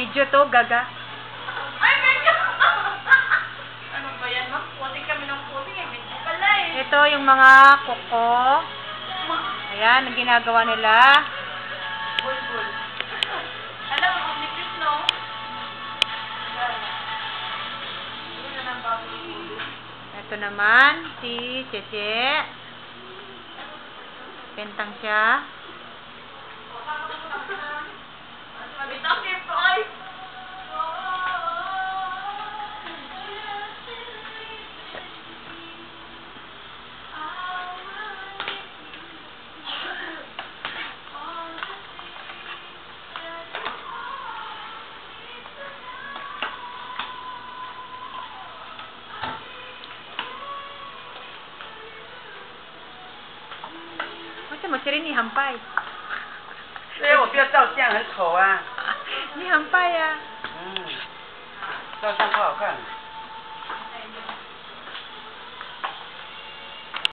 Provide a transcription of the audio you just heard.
video to, gaga. Ay, medyo! Ano ba yan, ma? Puting kami ng puting, eh. Medyo pala, eh. Ito yung mga kuko. Ayan, ang ginagawa nila. Bulbul. Alam mo, nipis, no? Ito naman, si Cheche. Pentang siya. Mabitang ito, ay! Mo si Rin, ni hampay. 因为我觉得照相很丑啊。你hampay ah. 照相不好看。